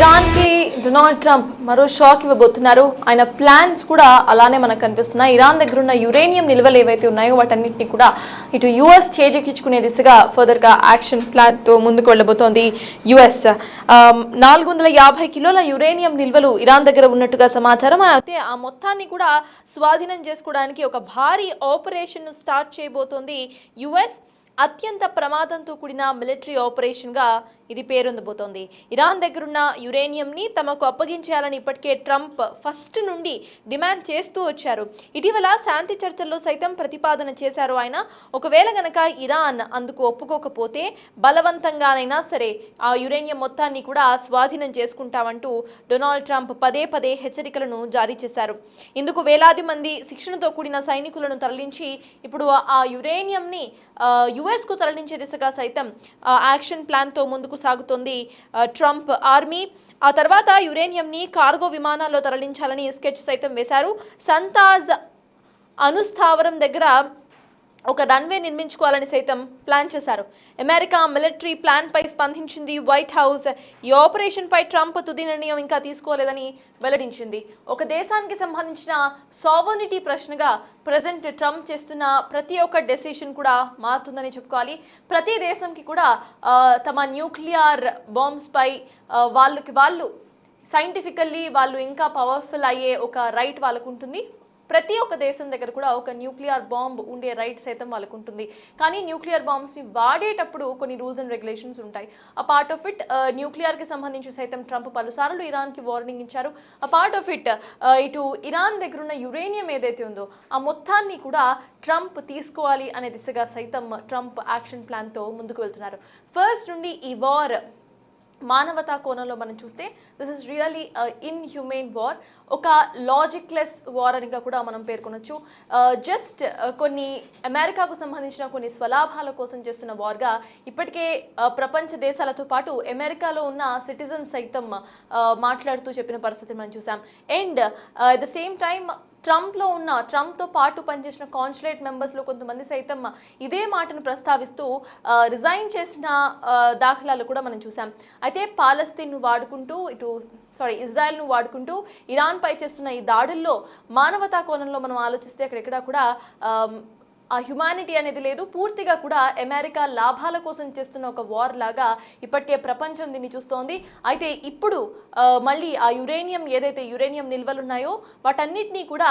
ఇరాన్కి Donald Trump మరో shock ఇవ్వబోతున్నారు. ఆయన ప్లాన్స్ కూడా అలానే మనకు కనిపిస్తున్నాయి. ఇరాన్ దగ్గర ఉన్న యురేనియం నిల్వలు ఏవైతే ఉన్నాయో వాటన్నిటిని కూడా ఇటు యుఎస్ చేజెక్కించుకునే దిశగా ఫర్దర్గా యాక్షన్ ప్లాన్తో ముందుకు వెళ్ళబోతోంది యుఎస్. 450 కిలోల యురేనియం నిల్వలు ఇరాన్ దగ్గర ఉన్నట్టుగా సమాచారం. అయితే ఆ మొత్తాన్ని కూడా స్వాధీనం చేసుకోవడానికి ఒక భారీ ఆపరేషన్ స్టార్ట్ చేయబోతోంది యుఎస్. అత్యంత ప్రమాదంతో కూడిన మిలిటరీ ఆపరేషన్గా ఇది పేరొందబోతోంది. ఇరాన్ దగ్గరున్న యురేనియంని తమకు అప్పగించాలని ఇప్పటికే ట్రంప్ ఫస్ట్ నుండి డిమాండ్ చేస్తూ వచ్చారు. ఇటీవల శాంతి చర్చల్లో సైతం ప్రతిపాదన చేశారు ఆయన. ఒకవేళ గనక ఇరాన్ అందుకు ఒప్పుకోకపోతే బలవంతంగానైనా సరే ఆ యురేనియం మొత్తాన్ని కూడా స్వాధీనం చేసుకుంటామంటూ డొనాల్డ్ ట్రంప్ పదే పదే హెచ్చరికలను జారీ చేశారు. ఇందుకు వేలాది మంది శిక్షణతో కూడిన సైనికులను తరలించి ఇప్పుడు ఆ యురేనియంని యుఎస్కు తరలించే దిశగా సైతం యాక్షన్ ప్లాన్తో ముందుకు సాగుతోంది ట్రంప్ ఆర్మీ. ఆ తర్వాత యురేనియంని కార్గో విమానాల్లో తరలించాలని స్కెచ్ సైతం వేశారు. సంతాజ్ అణుస్థావరం దగ్గర ఒక రన్వే నిర్మించుకోవాలని సైతం ప్లాన్ చేశారు. అమెరికా మిలిటరీ ప్లాన్ పై స్పందించింది వైట్ హౌస్. ఈ ఆపరేషన్ పై ట్రంప్ తుది నిర్ణయం ఇంకా తీసుకోలేదని వెల్లడించింది. ఒక దేశానికి సంబంధించిన సావర్నిటీ ప్రశ్నగా ప్రజెంట్ ట్రంప్ చేస్తున్న ప్రతి ఒక్క డెసిషన్ కూడా మారుతుందని చెప్పుకోవాలి. ప్రతి దేశంకి కూడా తమ న్యూక్లియర్ బాంబ్స్ పై వాళ్ళు సైంటిఫికల్లీ వాళ్ళు ఇంకా పవర్ఫుల్ అయ్యే ఒక రైట్ వాళ్ళకు ఉంటుంది. ప్రతి ఒక్క దేశం దగ్గర కూడా ఒక న్యూక్లియర్ బాంబ్ ఉండే రైట్ సైతం వాళ్ళకు ఉంటుంది. కానీ న్యూక్లియర్ బాంబ్స్ని వాడేటప్పుడు కొన్ని రూల్స్ అండ్ రెగ్యులేషన్స్ ఉంటాయి. ఆ పార్ట్ ఆఫ్ ఇట్ న్యూక్లియర్కి సంబంధించి సైతం ట్రంప్ పలుసార్లు ఇరాన్కి వార్నింగ్ ఇచ్చారు. ఆ పార్ట్ ఆఫ్ ఇట్ ఇటు ఇరాన్ దగ్గర ఉన్న యురేనియం ఏదైతే ఉందో ఆ మొత్తాన్ని కూడా ట్రంప్ తీసుకోవాలి అనే దిశగా సైతం ట్రంప్ యాక్షన్ ప్లాన్తో ముందుకు వెళ్తున్నారు. ఫస్ట్ నుండి ఈ వార్ మానవతా కోణంలో మనం చూస్తే this is really inhuman war, ఒక లాజిక్లెస్ వార్ అనిగా కూడా మనం పేర్కొనొచ్చు. జస్ట్ కొన్ని అమెరికాకు సంబంధించిన కొన్ని స్వలాభాల కోసం చేస్తున్న వార్గా ఇప్పటికే ప్రపంచ దేశాలతో పాటు అమెరికాలో ఉన్న సిటిజన్స్ సైతం మాట్లాడుతూ చెప్పిన పరిస్థితి మనం చూసాం. And at the same time ట్రంప్తో పాటు పనిచేసిన కాన్సులేట్ మెంబర్స్లో కొంతమంది సైతం ఇదే మాటను ప్రస్తావిస్తూ రిజైన్ చేసిన దాఖలాలు కూడా మనం చూసాం. అయితే పాలస్తీన్ను వాడుకుంటూ ఇజ్రాయెల్ను వాడుకుంటూ ఇరాన్ పై చేస్తున్న ఈ దాడుల్లో మానవతా కోణంలో మనం ఆలోచిస్తే అక్కడెక్కడ కూడా ఆ హ్యుమానిటీ అనేది లేదు. పూర్తిగా కూడా అమెరికా లాభాల కోసం చేస్తున్న ఒక వార్ లాగా ఇప్పటికే ప్రపంచం దీన్ని చూస్తోంది. అయితే ఇప్పుడు మళ్ళీ ఆ యురేనియం నిల్వలు ఉన్నాయో వాటన్నిటినీ కూడా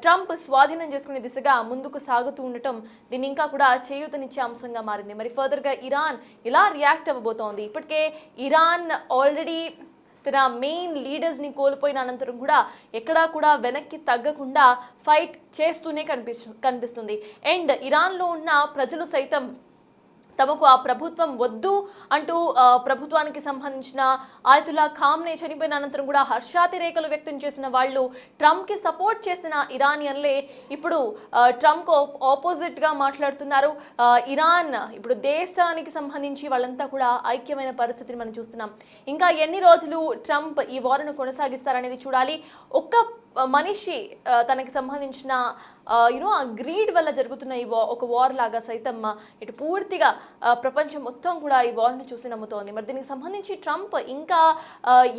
ట్రంప్ స్వాధీనం చేసుకునే దిశగా ముందుకు సాగుతూ ఉండటం దీన్ని ఇంకా కూడా చేయూతనిచ్చే అంశంగా మారింది. మరి ఫర్దర్గా ఇరాన్ ఇలా రియాక్ట్ అవ్వబోతోంది. ఇప్పటికే ఇరాన్ ఆల్రెడీ తన మెయిన్ లీడర్స్ని కోల్పోయిన అనంతరం కూడా ఎక్కడా కూడా వెనక్కి తగ్గకుండా ఫైట్ చేస్తూనే కనిపిస్తుంది. అండ్ ఇరాన్లో ఉన్న ప్రజలు సైతం తమకు ఆ ప్రభుత్వం వద్దు అంటూ ప్రభుత్వానికి సంబంధించిన ఆయతుల్లా ఖామ్నే చనిపోయిన అనంతరం కూడా హర్షాతిరేకలు వ్యక్తం చేసిన వాళ్ళు ట్రంప్కి సపోర్ట్ చేసిన ఇరానియన్లే ఇప్పుడు ట్రంప్కు ఆపోజిట్గా మాట్లాడుతున్నారు. ఇరాన్ ఇప్పుడు దేశానికి సంబంధించి వాళ్ళంతా కూడా ఐక్యమైన పరిస్థితిని మనం చూస్తున్నాం. ఇంకా ఎన్ని రోజులు ట్రంప్ ఈ వార్ను కొనసాగిస్తారనేది చూడాలి. ఒక్క మనిషి తనకి సంబంధించిన ఆ గ్రీడ్ వల్ల జరుగుతున్న ఈ ఒక వార్ లాగా సైతం ఇటు పూర్తిగా ప్రపంచం మొత్తం కూడా ఈ వార్ను చూసి నమ్ముతోంది. మరి దీనికి సంబంధించి ట్రంప్ ఇంకా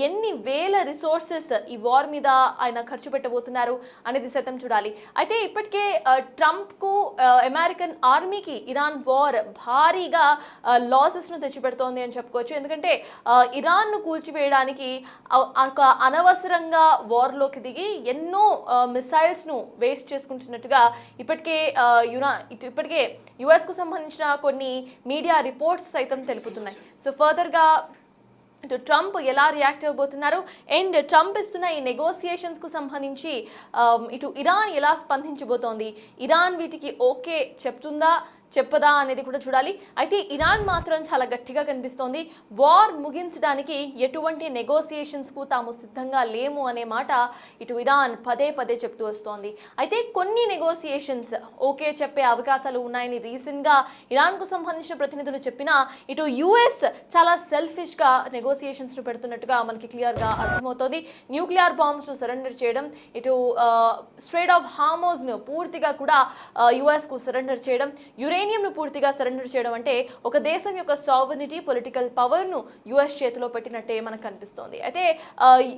ఎన్ని వేల రిసోర్సెస్ ఈ వార్ మీద ఆయన ఖర్చు పెట్టబోతున్నారు అనేది సైతం చూడాలి. అయితే ఇప్పటికే ట్రంప్కు అమెరికన్ ఆర్మీకి ఇరాన్ వార్ భారీగా లాసెస్ను తెచ్చిపెడుతోంది అని చెప్పుకోవచ్చు. ఎందుకంటే ఇరాన్ను కూల్చివేయడానికి అనవసరంగా వార్లోకి దిగి ఎన్నో మిసైల్స్ను వేస్ట్ చేసుకుంటున్నట్టుగా ఇప్పటికే యుఎస్కు సంబంధించిన కొన్ని మీడియా రిపోర్ట్స్ సైతం తెలుపుతున్నాయి. సో ఫర్దర్గా ఇటు ట్రంప్ ఎలా రియాక్ట్ అవ్వబోతున్నారు అండ్ ట్రంప్ ఇస్తున్న ఈ నెగోసియేషన్స్కు సంబంధించి ఇటు ఇరాన్ ఎలా స్పందించబోతోంది, ఇరాన్ వీటికి ఓకే చెప్పదా అనేది కూడా చూడాలి. అయితే ఇరాన్ మాత్రం చాలా గట్టిగా కనిపిస్తోంది. వార్ ముగించడానికి ఎటువంటి నెగోసియేషన్స్కు తాము సిద్ధంగా లేము అనే మాట ఇటు ఇరాన్ పదే పదే చెప్తూ వస్తోంది. అయితే కొన్ని నెగోసియేషన్స్ ఓకే చెప్పే అవకాశాలు ఉన్నాయని రీసెంట్గా ఇరాన్కు సంబంధించిన ప్రతినిధులు చెప్పినా ఇటు యుఎస్ చాలా సెల్ఫిష్గా నెగోసియేషన్స్ను పెడుతున్నట్టుగా మనకి క్లియర్గా అర్థమవుతోంది. న్యూక్లియర్ బాంబ్స్ను సరెండర్ చేయడం, ఇటు స్ట్రెయిట్ ఆఫ్ హార్మోజ్ను పూర్తిగా కూడా యుఎస్కు సరెండర్ చేయడం, యురేనియం యురేనియంను పూర్తిగా సరెండర్ చేయడం అంటే ఒక దేశం యొక్క సావర్నిటీ పొలిటికల్ పవర్ను యుఎస్ చేతిలో పెట్టినట్టే మనకు కనిపిస్తోంది. అయితే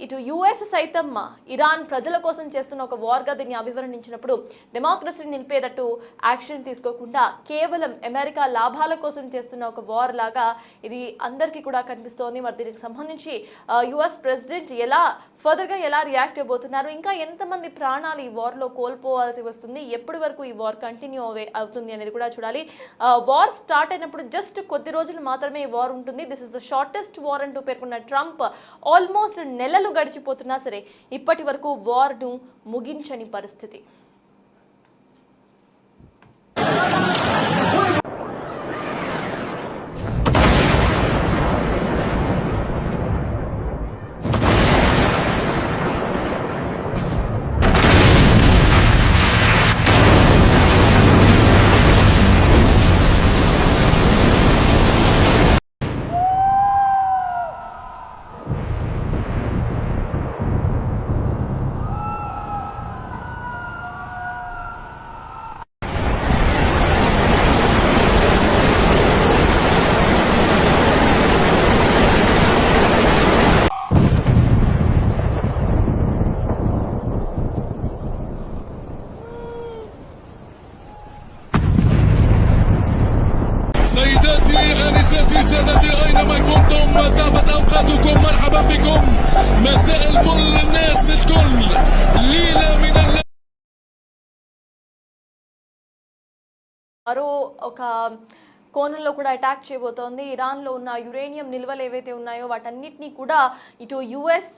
ఇటు యుఎస్ సైతం ఇరాన్ ప్రజల కోసం చేస్తున్న ఒక వార్గా దీన్ని అభివర్ణించినప్పుడు డెమోక్రసీని నిలిపేటట్టు యాక్షన్ తీసుకోకుండా కేవలం అమెరికా లాభాల కోసం చేస్తున్న ఒక వార్ లాగా ఇది అందరికీ కూడా కనిపిస్తోంది. మరి దీనికి సంబంధించి యుఎస్ ప్రెసిడెంట్ ఫర్దర్గా ఎలా రియాక్ట్ అవబోతున్నారు, ఇంకా ఎంతమంది ప్రాణాలు ఈ వార్లో కోల్పోవాల్సి వస్తుంది, ఎప్పటి వరకు ఈ వార్ కంటిన్యూ అవుతుంది అనేది కూడా చూడాలి. వార్ స్టార్ట్ అయినప్పుడు జస్ట్ కొద్ది రోజులు మాత్రమే ఈ వార్ ఉంటుంది. This is the shortest war అంటూ పేర్కొన్న ట్రంప్ ఆల్మోస్ట్ నెలలు గడిచిపోతున్నా సరే ఇప్పటి వరకు వార్ను ముగించని పరిస్థితి. سيداتي آنساتي سادتي أينما كنتم طابت أوقاتكم مرحبا بكم مساء الفل الناس الكل ليلة من మరో ఒక కోణంలో కూడా అటాక్ చేయబోతోంది. ఇరాన్లో ఉన్న యురేనియం నిల్వలు ఏవైతే ఉన్నాయో వాటన్నిటినీ కూడా ఇటు యుఎస్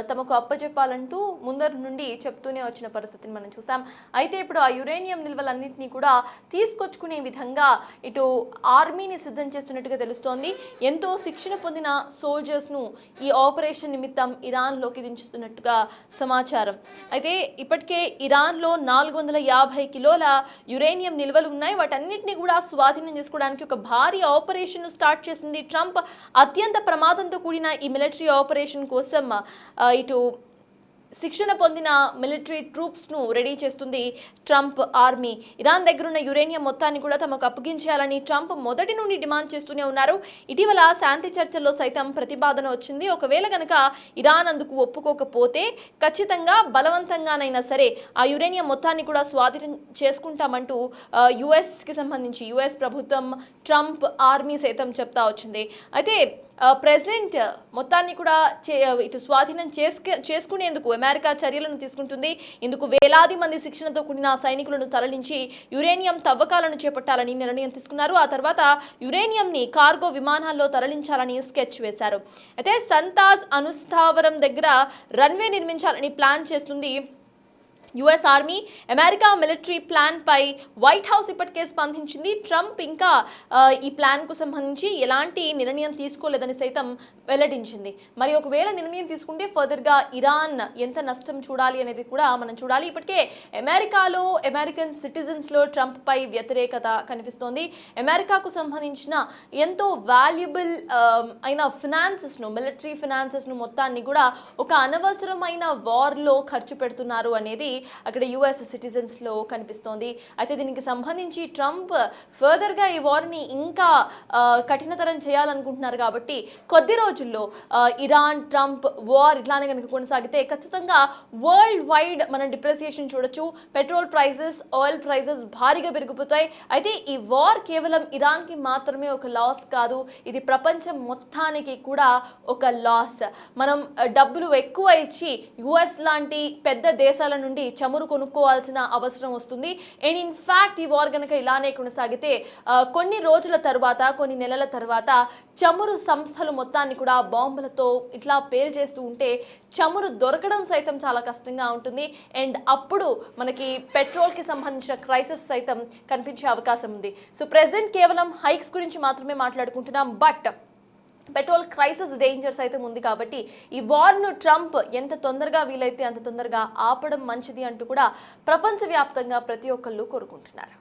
తమకు అప్పచెప్పాలంటూ ముందర నుండి చెప్తూనే వచ్చిన పరిస్థితిని మనం చూసాం. అయితే ఇప్పుడు ఆ యురేనియం నిల్వలన్నింటినీ కూడా తీసుకొచ్చుకునే విధంగా ఇటు ఆర్మీని సిద్ధం చేస్తున్నట్టుగా తెలుస్తోంది. ఎంతో శిక్షణ పొందిన సోల్జర్స్ను ఈ ఆపరేషన్ నిమిత్తం ఇరాన్లోకి దించుతున్నట్టుగా సమాచారం. అయితే ఇప్పటికే ఇరాన్లో 450 కిలోల యురేనియం నిల్వలు ఉన్నాయి. వాటన్నిటినీ కూడా స్వాధీనం చేసుకోవడానికి ఒక భారీ ఆపరేషన్ స్టార్ట్ చేసింది ట్రంప్. అత్యంత ప్రమాదంతో కూడిన ఈ మిలిటరీ ఆపరేషన్ కోసం ఇటు శిక్షణ పొందిన మిలిటరీ ట్రూప్స్ను రెడీ చేస్తుంది ట్రంప్ ఆర్మీ. ఇరాన్ దగ్గరున్న యురేనియం మొత్తాన్ని కూడా తమకు అప్పగించాలని ట్రంప్ మొదటి నుండి డిమాండ్ చేస్తూనే ఉన్నారు. ఇటీవల శాంతి చర్చల్లో సైతం ప్రతిపాదన వచ్చింది. ఒకవేళ కనుక ఇరాన్ అందుకు ఒప్పుకోకపోతే ఖచ్చితంగా బలవంతంగానైనా సరే ఆ యురేనియం మొత్తాన్ని కూడా స్వాధీనం చేసుకుంటామంటూ యుఎస్కి సంబంధించి యుఎస్ ప్రభుత్వం ట్రంప్ ఆర్మీ సైతం చెప్తా వచ్చింది. అయితే ప్రెసెంట్ మొత్తాన్ని కూడా ఇటు స్వాధీనం చేసుకునేందుకు అమెరికా చర్యలను తీసుకుంటుంది. ఇందుకు వేలాది మంది శిక్షణతో కూడిన సైనికులను తరలించి యురేనియం తవ్వకాలను చేపట్టాలని నిర్ణయం తీసుకున్నారు. ఆ తర్వాత యురేనియంని కార్గో విమానాల్లో తరలించాలని స్కెచ్ వేశారు. అయితే సంతాజ్ అణుస్థావరం దగ్గర రన్వే నిర్మించాలని ప్లాన్ చేస్తుంది US army. America military plan పై వైట్ హౌస్ ఇప్పటికే స్పందించింది. ట్రంప్ ఇంకా ఈ ప్లాన్కు సంబంధించి ఎలాంటి నిర్ణయం తీసుకోలేదని సైతం వెల్లడించింది. మరి ఒకవేళ నిర్ణయం తీసుకుంటే ఫర్దర్గా ఇరాన్ ఎంత నష్టం చూడాలి అనేది కూడా మనం చూడాలి. ఇప్పటికే అమెరికాలో అమెరికన్ సిటిజన్స్లో ట్రంప్ పై వ్యతిరేకత కనిపిస్తోంది. అమెరికాకు సంబంధించిన ఎంతో వాల్యుబుల్ అయిన ఫినాన్సెస్ను మిలిటరీ ఫినాన్సెస్ను మొత్తాన్ని కూడా ఒక అనవసరమైన వార్లో ఖర్చు పెడుతున్నారు అనేది అక్కడ యుఎస్ సిటిజన్స్ లో కనిపిస్తోంది. అయితే దీనికి సంబంధించి ట్రంప్ ఫర్దర్ గా ఈ వార్ ని ఇంకా కఠినతరం చేయాలనుకుంటున్నారు. కాబట్టి కొద్ది రోజుల్లో ఇరాన్ ట్రంప్ వార్ ఇట్లానే కనుక కొనసాగితే ఖచ్చితంగా వరల్డ్ వైడ్ మనం డిప్రెసియేషన్ చూడొచ్చు. పెట్రోల్ ప్రైజెస్, ఆయిల్ ప్రైజెస్ భారీగా పెరిగిపోతాయి. అయితే ఈ వార్ కేవలం ఇరాన్ కి మాత్రమే ఒక లాస్ కాదు, ఇది ప్రపంచం మొత్తానికి కూడా ఒక లాస్. మనం డబ్బులు ఎక్కువ ఇచ్చి యుఎస్ లాంటి పెద్ద దేశాల నుండి చమురు కొనుక్కోవాల్సిన అవసరం వస్తుంది. అండ్ ఇన్ ఫ్యాక్ట్ ఈ వార్ గనక ఇలానే కొనసాగితే కొన్ని రోజుల తర్వాత, కొన్ని నెలల తర్వాత చమురు సంస్థలు మొత్తాన్ని కూడా బాంబులతో ఇట్లా పేల్చేస్తూ ఉంటే చమురు దొరకడం సైతం చాలా కష్టంగా ఉంటుంది. అండ్ అప్పుడు మనకి పెట్రోల్కి సంబంధించిన క్రైసిస్ సైతం కనిపించే అవకాశం ఉంది. సో ప్రెసెంట్ కేవలం హైక్స్ గురించి మాత్రమే మాట్లాడుకుంటున్నాం. బట్ పెట్రోల్ క్రైసిస్ డేంజర్స్ అయితే ఉంది. కాబట్టి ఈ వార్ను ట్రంప్ ఎంత తొందరగా వీలైతే అంత తొందరగా ఆపడం మంచిది అంటూ కూడా ప్రపంచవ్యాప్తంగా ప్రతి ఒక్కళ్ళు కోరుకుంటున్నారు.